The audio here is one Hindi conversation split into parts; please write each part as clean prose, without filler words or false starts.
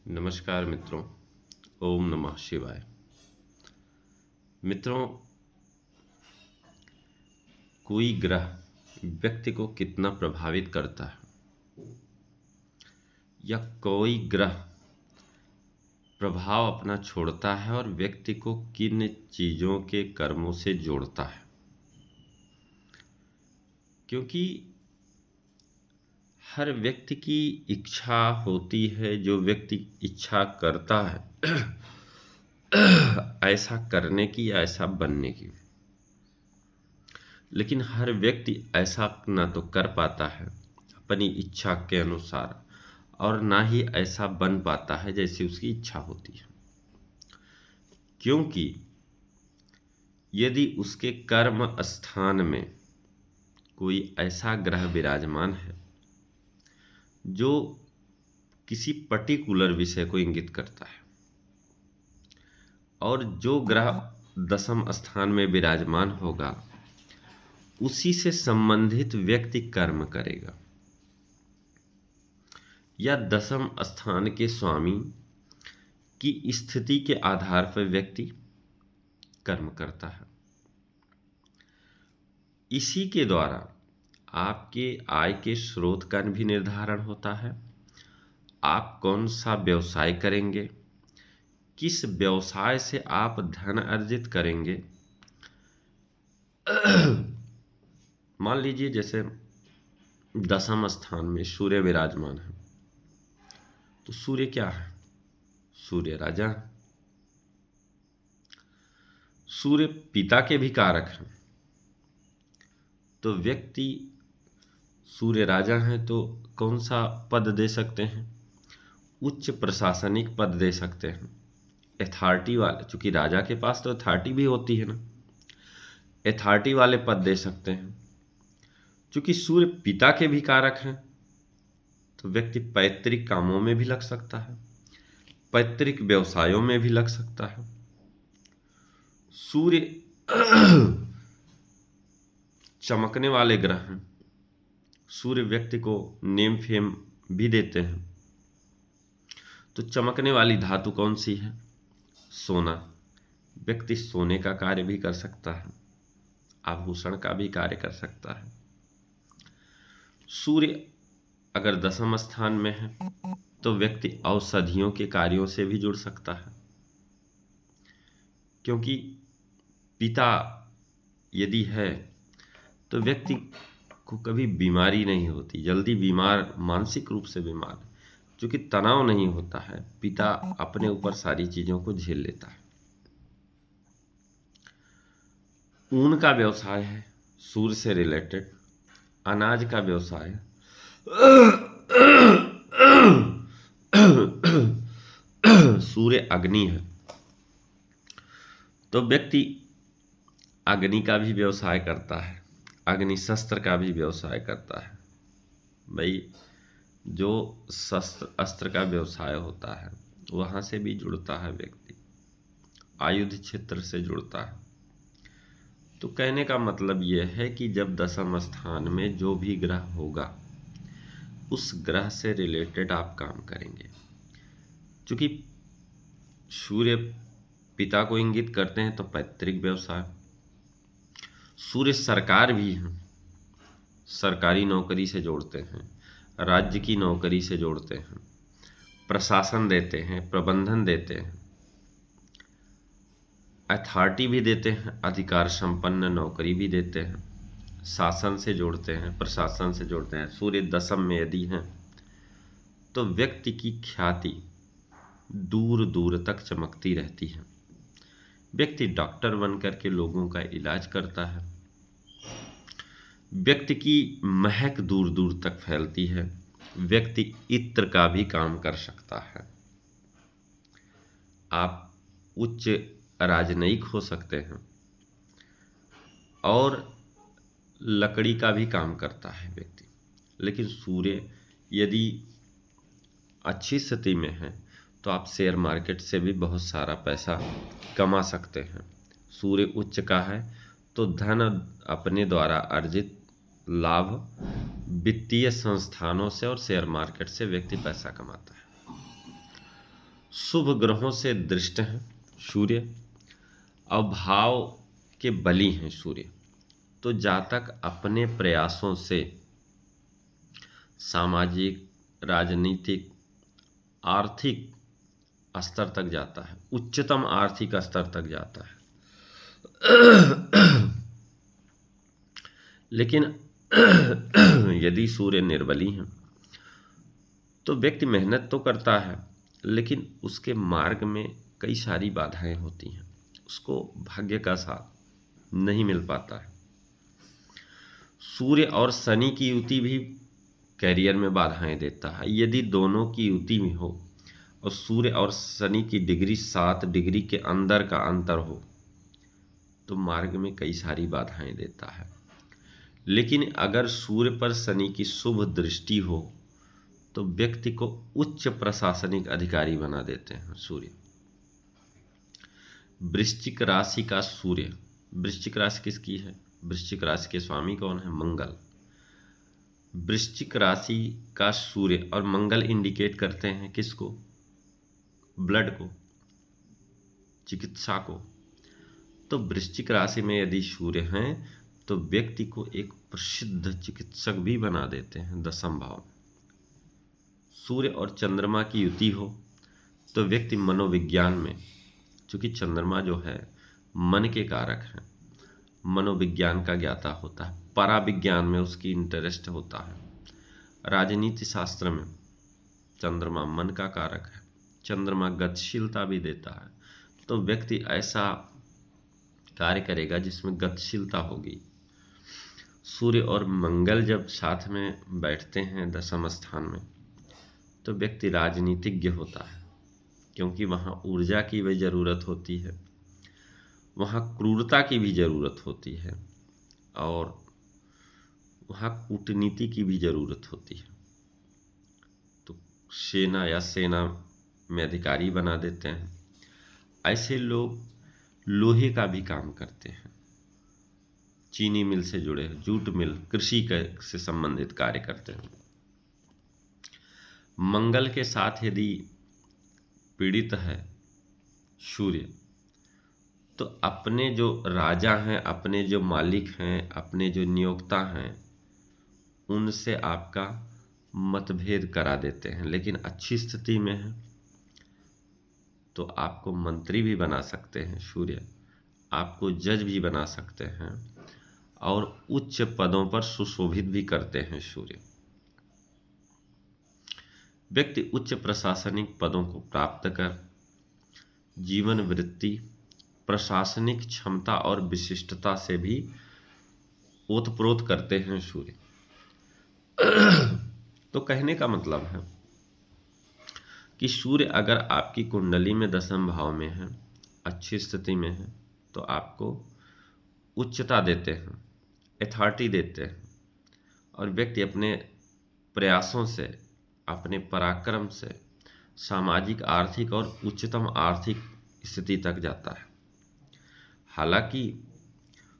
नमस्कार मित्रों। ओम नमः शिवाय। मित्रों, कोई ग्रह व्यक्ति को कितना प्रभावित करता है या कोई ग्रह प्रभाव अपना छोड़ता है और व्यक्ति को किन चीज़ों के कर्मों से जोड़ता है, क्योंकि हर व्यक्ति की इच्छा होती है। जो व्यक्ति इच्छा करता है ऐसा करने की या ऐसा बनने की, लेकिन हर व्यक्ति ऐसा ना तो कर पाता है अपनी इच्छा के अनुसार और ना ही ऐसा बन पाता है जैसी उसकी इच्छा होती है, क्योंकि यदि उसके कर्म स्थान में कोई ऐसा ग्रह विराजमान है जो किसी पर्टिकुलर विषय को इंगित करता है और जो ग्रह दशम स्थान में विराजमान होगा उसी से संबंधित व्यक्ति कर्म करेगा, या दशम स्थान के स्वामी की स्थिति के आधार पर व्यक्ति कर्म करता है। इसी के द्वारा आपके आय के स्रोत का भी निर्धारण होता है। आप कौन सा व्यवसाय करेंगे, किस व्यवसाय से आप धन अर्जित करेंगे। मान लीजिए जैसे दशम स्थान में सूर्य विराजमान है, तो सूर्य क्या है? सूर्य राजा है। सूर्य पिता के भी कारक हैं, तो व्यक्ति सूर्य राजा हैं तो कौन सा पद दे सकते हैं? उच्च प्रशासनिक पद दे सकते हैं, अथॉरिटी वाले, चूंकि राजा के पास तो अथॉरिटी भी होती है ना, अथॉरिटी वाले पद दे सकते हैं। चूंकि सूर्य पिता के भी कारक हैं तो व्यक्ति पैतृक कामों में भी लग सकता है, पैतृक व्यवसायों में भी लग सकता है। सूर्य चमकने वाले ग्रह हैं। सूर्य व्यक्ति को नेम फेम भी देते हैं। तो चमकने वाली धातु कौन सी है? सोना। व्यक्ति सोने का कार्य भी कर सकता है, आभूषण का भी कार्य कर सकता है। सूर्य अगर दशम स्थान में है तो व्यक्ति औषधियों के कार्यों से भी जुड़ सकता है, क्योंकि पिता यदि है तो व्यक्ति को कभी बीमारी नहीं होती, जल्दी बीमार, मानसिक रूप से बीमार, क्योंकि तनाव नहीं होता है। पिता अपने ऊपर सारी चीजों को झेल लेता है। ऊन का व्यवसाय है सूर्य से रिलेटेड, अनाज का व्यवसाय है। सूर्य अग्नि है, तो व्यक्ति अग्नि का भी व्यवसाय करता है, अग्नि शस्त्र का भी व्यवसाय करता है। भाई, जो शस्त्र अस्त्र का व्यवसाय होता है वहाँ से भी जुड़ता है व्यक्ति, आयुध क्षेत्र से जुड़ता है। तो कहने का मतलब यह है कि जब दशम स्थान में जो भी ग्रह होगा उस ग्रह से रिलेटेड आप काम करेंगे। क्योंकि सूर्य पिता को इंगित करते हैं तो पैतृक व्यवसाय। सूर्य सरकार भी है, सरकारी नौकरी से जोड़ते हैं, राज्य की नौकरी से जोड़ते हैं, प्रशासन देते हैं, प्रबंधन देते हैं, अथॉरिटी भी देते हैं, अधिकार संपन्न नौकरी भी देते हैं, शासन से जोड़ते हैं, प्रशासन से जोड़ते हैं। सूर्य दशम में यदि हैं तो व्यक्ति की ख्याति दूर दूर तक चमकती रहती है। व्यक्ति डॉक्टर बनकर के लोगों का इलाज करता है। व्यक्ति की महक दूर दूर तक फैलती है। व्यक्ति इत्र का भी काम कर सकता है। आप उच्च राजनयिक हो सकते हैं और लकड़ी का भी काम करता है व्यक्ति। लेकिन सूर्य यदि अच्छी स्थिति में है तो आप शेयर मार्केट से भी बहुत सारा पैसा कमा सकते हैं। सूर्य उच्च का है तो धन अपने द्वारा अर्जित लाभ वित्तीय संस्थानों से और शेयर मार्केट से व्यक्ति पैसा कमाता है। शुभ ग्रहों से दृष्ट हैं सूर्य, और भाव के बली हैं सूर्य। तो जातक अपने प्रयासों से सामाजिक, राजनीतिक, आर्थिक स्तर तक जाता है, उच्चतम आर्थिक स्तर तक जाता है। लेकिन यदि सूर्य निर्बली हैं तो व्यक्ति मेहनत तो करता है, लेकिन उसके मार्ग में कई सारी बाधाएं होती हैं, उसको भाग्य का साथ नहीं मिल पाता है। सूर्य और शनि की युति भी कैरियर में बाधाएं देता है। यदि दोनों की युति में हो और सूर्य और शनि की डिग्री 7 डिग्री के अंदर का अंतर हो तो मार्ग में कई सारी बाधाएं देता है। लेकिन अगर सूर्य पर शनि की शुभ दृष्टि हो तो व्यक्ति को उच्च प्रशासनिक अधिकारी बना देते हैं सूर्य। वृश्चिक राशि का सूर्य, वृश्चिक राशि किसकी है? वृश्चिक राशि के स्वामी कौन है? मंगल। वृश्चिक राशि का सूर्य और मंगल इंडिकेट करते हैं किसको? ब्लड को, चिकित्सा को। तो वृश्चिक राशि में यदि सूर्य हैं तो व्यक्ति को एक प्रसिद्ध चिकित्सक भी बना देते हैं दशम भाव। सूर्य और चंद्रमा की युति हो तो व्यक्ति मनोविज्ञान में, चूंकि चंद्रमा जो है मन के कारक हैं, मनोविज्ञान का ज्ञाता होता है, पराविज्ञान में उसकी इंटरेस्ट होता है। राजनीति शास्त्र में चंद्रमा मन का कारक है, चंद्रमा गतिशीलता भी देता है। तो व्यक्ति ऐसा कार्य करेगा जिसमें गतिशीलता होगी। सूर्य और मंगल जब साथ में बैठते हैं दशम स्थान में तो व्यक्ति राजनीतिज्ञ होता है, क्योंकि वहाँ ऊर्जा की भी ज़रूरत होती है, वहाँ क्रूरता की भी ज़रूरत होती है, और वहाँ कूटनीति की भी ज़रूरत होती है। तो सेना या सेना में अधिकारी बना देते हैं। ऐसे लोग लोहे का भी काम करते हैं, चीनी मिल से जुड़े, जूट मिल, कृषि से संबंधित कार्य करते हैं। मंगल के साथ यदि पीड़ित है सूर्य तो अपने जो राजा हैं, अपने जो मालिक हैं, अपने जो नियोक्ता हैं, उनसे आपका मतभेद करा देते हैं। लेकिन अच्छी स्थिति में है तो आपको मंत्री भी बना सकते हैं सूर्य, आपको जज भी बना सकते हैं, और उच्च पदों पर सुशोभित भी करते हैं सूर्य। व्यक्ति उच्च प्रशासनिक पदों को प्राप्त कर जीवन वृत्ति, प्रशासनिक क्षमता और विशिष्टता से भी ओतप्रोत करते हैं सूर्य। तो कहने का मतलब है कि सूर्य अगर आपकी कुंडली में दशम भाव में है, अच्छी स्थिति में है, तो आपको उच्चता देते हैं, अथॉरिटी देते हैं, और व्यक्ति अपने प्रयासों से, अपने पराक्रम से सामाजिक, आर्थिक और उच्चतम आर्थिक स्थिति तक जाता है। हालांकि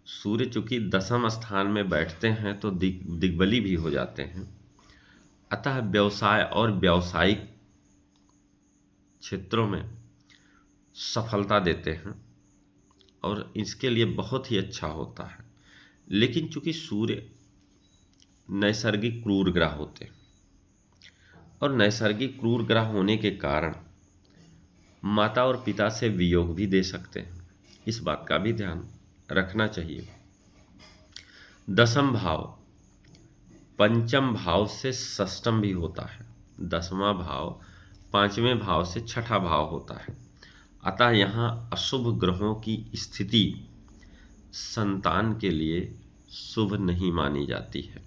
सूर्य चूंकि दशम स्थान में बैठते हैं तो दिग्बली भी हो जाते हैं, अतः व्यवसाय और व्यावसायिक क्षेत्रों में सफलता देते हैं और इसके लिए बहुत ही अच्छा होता है। लेकिन चूंकि सूर्य नैसर्गिक क्रूर ग्रह होते हैं और नैसर्गिक क्रूर ग्रह होने के कारण माता और पिता से वियोग भी दे सकते हैं, इस बात का भी ध्यान रखना चाहिए। दशम भाव पंचम भाव से षष्ठम भी होता है, दसवां भाव पांचवें भाव से छठा भाव होता है। अतः यहाँ अशुभ ग्रहों की स्थिति संतान के लिए शुभ नहीं मानी जाती है।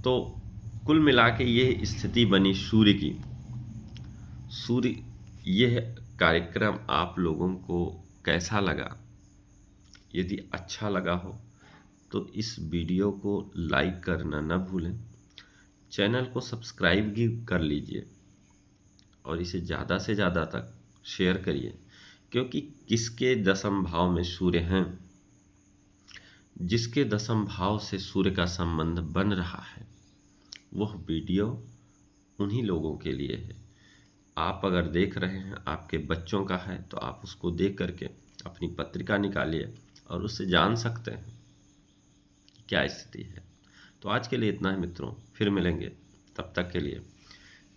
तो कुल मिला के यह स्थिति बनी सूर्य की। सूर्य, यह कार्यक्रम आप लोगों को कैसा लगा? यदि अच्छा लगा हो तो इस वीडियो को लाइक करना न भूलें, चैनल को सब्सक्राइब भी कर लीजिए और इसे ज़्यादा से ज़्यादा तक शेयर करिए, क्योंकि किसके दशम भाव में सूर्य हैं, जिसके दशम भाव से सूर्य का संबंध बन रहा है, वह वीडियो उन्हीं लोगों के लिए है आप अगर देख रहे हैं, आपके बच्चों का है, तो आप उसको देख करके अपनी पत्रिका निकालिए और उससे जान सकते हैं कि क्या स्थिति है। तो आज के लिए इतना ही मित्रों, फिर मिलेंगे, तब तक के लिए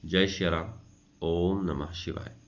जय श्री राम, ओम नमः शिवाय।